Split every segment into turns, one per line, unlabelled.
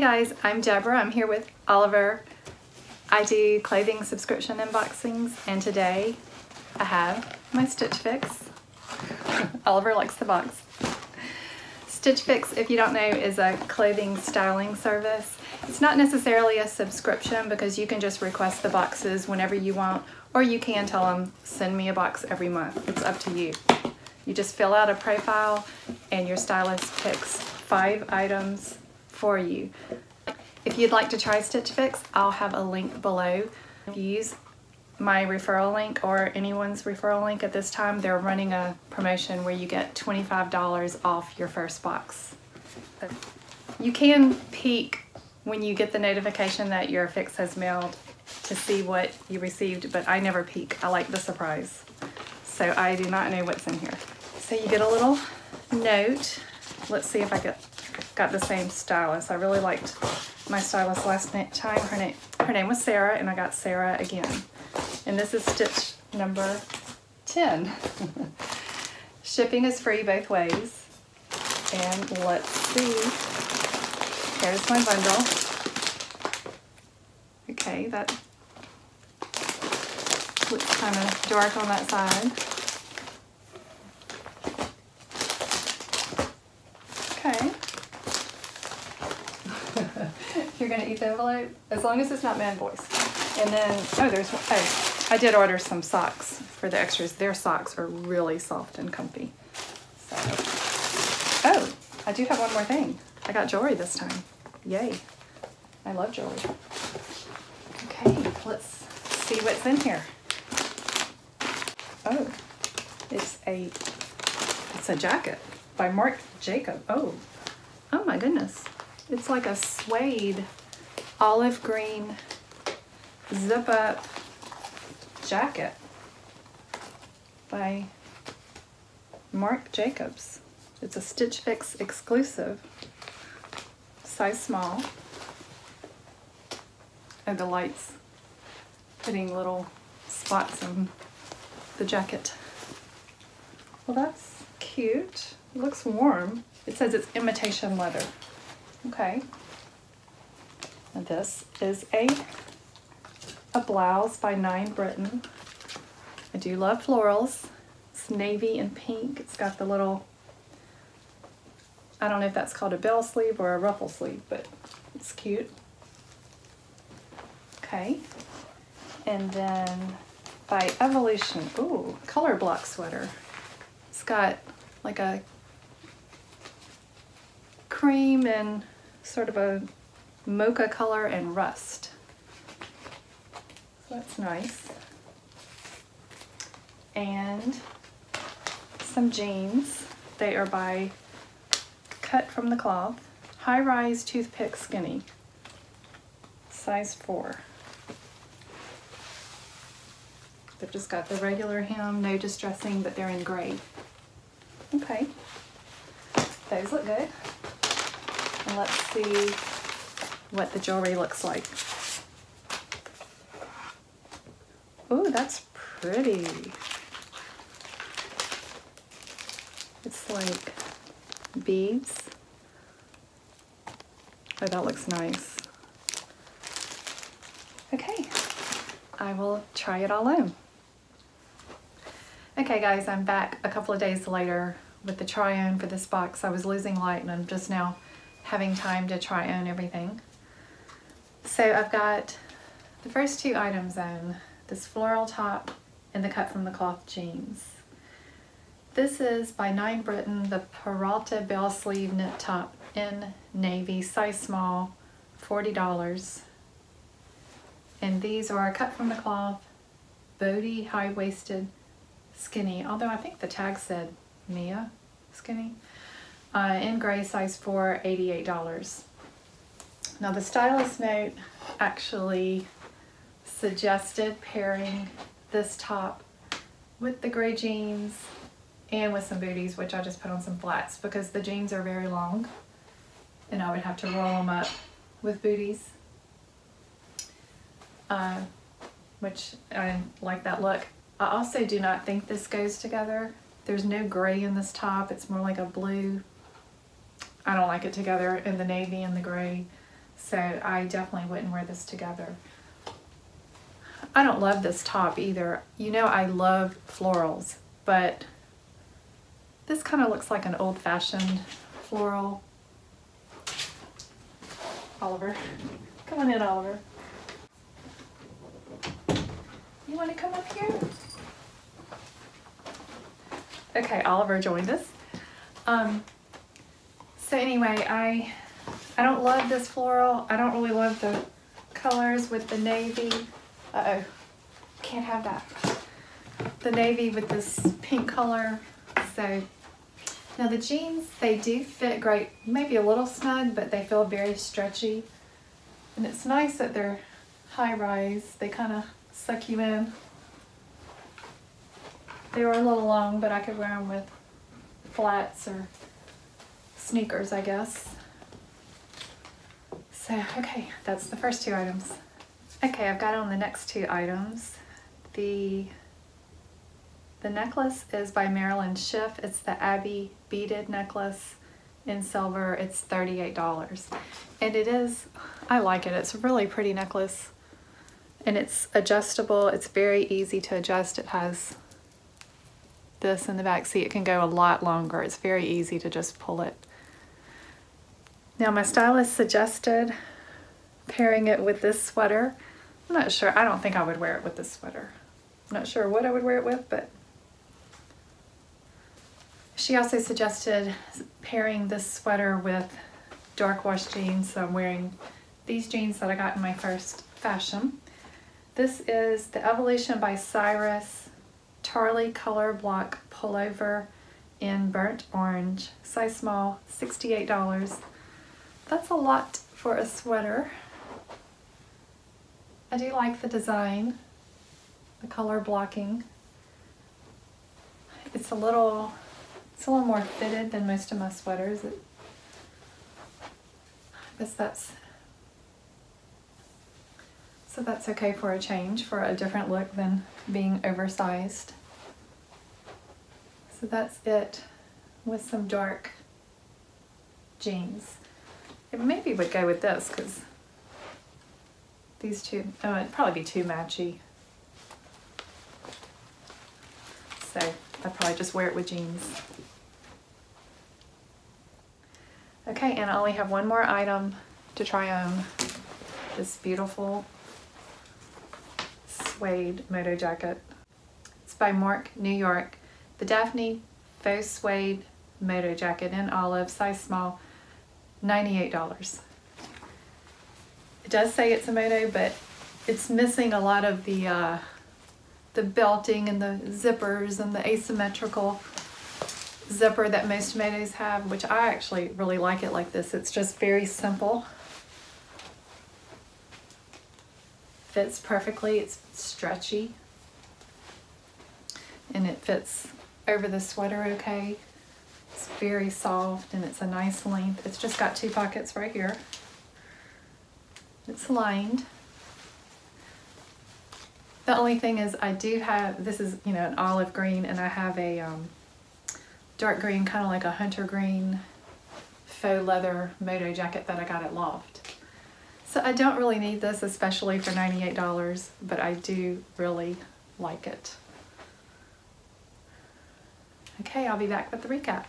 Hey guys, I'm Deborah. I'm here with Oliver. I do clothing subscription unboxings, and today I have my Stitch Fix. Oliver likes the box. Stitch Fix, if you don't know, is a clothing styling service. It's not necessarily a subscription because you can just request the boxes whenever you want, or you can tell them, send me a box every month. It's up to you. You just fill out a profile and your stylist picks 5 items for you. If you'd like to try Stitch Fix, I'll have a link below. If you use my referral link or anyone's referral link at this time, they're running a promotion where you get $25 off your first box. You can peek when you get the notification that your fix has mailed to see what you received, but I never peek. I like the surprise. So I do not know what's in here. So you get a little note. Let's see if I got the same stylist. I really liked my stylist last time. Her name was Sarah, and I got Sarah again. And this is stitch number 10. Shipping is free both ways. And let's see. Here's my bundle. Okay, that looks kind of dark on that side. Okay. You're gonna eat the envelope? As long as it's not man voice. And then, I did order some socks for the extras. Their socks are really soft and comfy. So, oh, I do have one more thing. I got jewelry this time. Yay. I love jewelry. Okay, let's see what's in here. Oh, it's a jacket by Marc Jacob. Oh my goodness. It's like a suede olive green zip up jacket by Marc Jacobs. It's a Stitch Fix exclusive, size small. And the lights putting little spots on the jacket. Well, that's cute. It looks warm. It says it's imitation leather. Okay. And this is a blouse by Britton. I do love florals. It's navy and pink. It's got the little, I don't know if that's called a bell sleeve or a ruffle sleeve, but it's cute. Okay. And then by Evolution, ooh, color block sweater. It's got like a cream and sort of a mocha color and rust. So that's nice. And some jeans. They are by Cut from the Cloth. High Rise Toothpick Skinny. Size 4. They've just got the regular hem, no distressing, but they're in gray. Okay. Those look good. And let's see what the jewelry looks like. Oh, that's pretty. It's like beads. Oh, that looks nice. Okay, I will try it all on. Okay guys, I'm back a couple of days later with the try-on for this box. I was losing light and I'm just now having time to try on everything. So I've got the first 2 items on, this floral top and the Cut from the Cloth jeans. This is by Britton, the Peralta bell sleeve knit top in navy, size small, $40. And these are Cut from the Cloth, Bhody high-waisted skinny, although I think the tag said Mia skinny, in gray, size 4, $88. Now the stylist note actually suggested pairing this top with the gray jeans and with some booties, which I just put on some flats because the jeans are very long and I would have to roll them up with booties, which I like that look. I also do not think this goes together. There's no gray in this top. It's more like a blue. I don't like it together in the navy and the gray. So I definitely wouldn't wear this together. I don't love this top either. You know I love florals, but this kind of looks like an old-fashioned floral. Oliver, come on in, Oliver. You want to come up here? Okay, Oliver joined us. So anyway, I don't love this floral. I don't really love the colors with the navy. Uh-oh, can't have that. The navy with this pink color. So now the jeans, they do fit great, maybe a little snug, but they feel very stretchy. And it's nice that they're high rise. They kind of suck you in. They were a little long, but I could wear them with flats or sneakers, I guess. So, okay, that's the first two items. Okay, I've got on the next two items. The necklace is by Marlyn Schiff. It's the Abbi beaded necklace in silver. It's $38. And it is, I like it. It's a really pretty necklace. And it's adjustable. It's very easy to adjust. It has this in the back seat. It can go a lot longer. It's very easy to just pull it. Now my stylist suggested pairing it with this sweater. I'm not sure. I don't think I would wear it with this sweater. I'm not sure what I would wear it with, but she also suggested pairing this sweater with dark wash jeans. So I'm wearing these jeans that I got in my first fashion. This is the Evolution by Cyrus Tarley color block pullover in burnt orange, size small, $68. That's a lot for a sweater. I do like the design, the color blocking. It's a little more fitted than most of my sweaters. I guess that's okay for a change, for a different look than being oversized. So that's it with some dark jeans. It maybe would go with this because these two, oh, it'd probably be too matchy. So I'd probably just wear it with jeans. Okay, and I only have one more item to try on. This beautiful suede Moto jacket. It's by Mark, New York. The Daphnie Faux Suede Moto jacket in olive, size small, $98. It does say it's a Moto, but it's missing a lot of the belting and the zippers and the asymmetrical zipper that most Motos have, which I actually really like it like this. It's just very simple. Fits perfectly. It's stretchy. And it fits over the sweater okay. It's very soft and it's a nice length. It's just got two pockets right here. It's lined. The only thing is I do have, this is, you know, an olive green, and I have a dark green, kind of like a hunter green faux leather Moto jacket that I got at Loft. So I don't really need this, especially for $98, but I do really like it. Okay, I'll be back with the recap.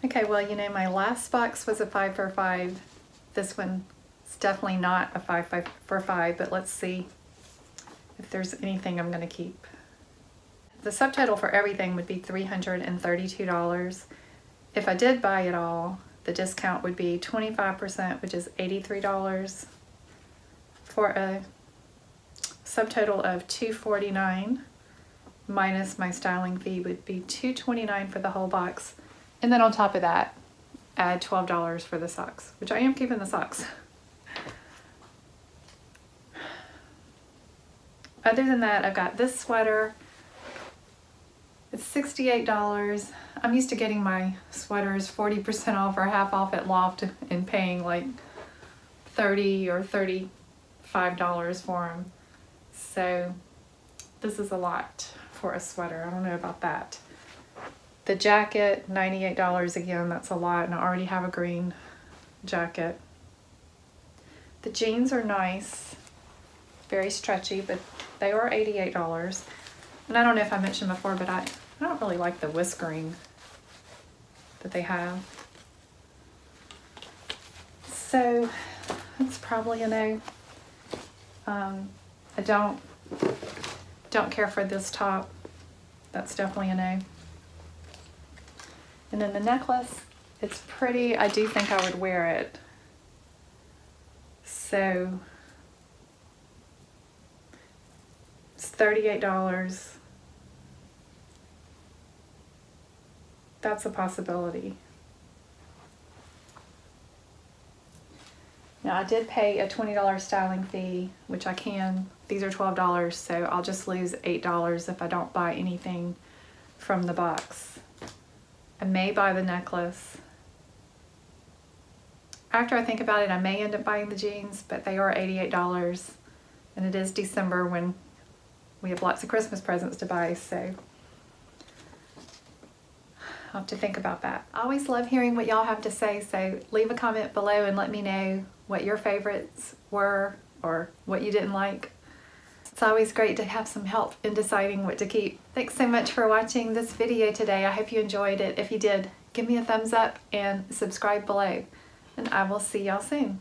Okay, well, you know, my last box was a 5 for 5. This one is definitely not a 5 for 5, but let's see if there's anything I'm going to keep. The subtotal for everything would be $332. If I did buy it all, the discount would be 25%, which is $83, for a subtotal of $249. Minus my styling fee would be $229 for the whole box. And then on top of that, add $12 for the socks, which I am keeping the socks. Other than that, I've got this sweater. It's $68. I'm used to getting my sweaters 40% off or half off at Loft and paying like $30 or $35 for them. So this is a lot for a sweater. I don't know about that. The jacket, $98 again, that's a lot, and I already have a green jacket. The jeans are nice, very stretchy, but they are $88. And I don't know if I mentioned before, but I don't really like the whiskering that they have. So that's probably a no. I don't care for this top. That's definitely a no. And then the necklace, it's pretty. I do think I would wear it. So it's $38. That's a possibility. Now I did pay a $20 styling fee, which I can. These are $12, so I'll just lose $8 if I don't buy anything from the box. I may buy the necklace. After I think about it, I may end up buying the jeans, but they are $88, and it is December when we have lots of Christmas presents to buy, so I'll have to think about that. I always love hearing what y'all have to say, so leave a comment below and let me know what your favorites were or what you didn't like. It's always great to have some help in deciding what to keep. Thanks so much for watching this video today. I hope you enjoyed it. If you did, give me a thumbs up and subscribe below. And I will see y'all soon.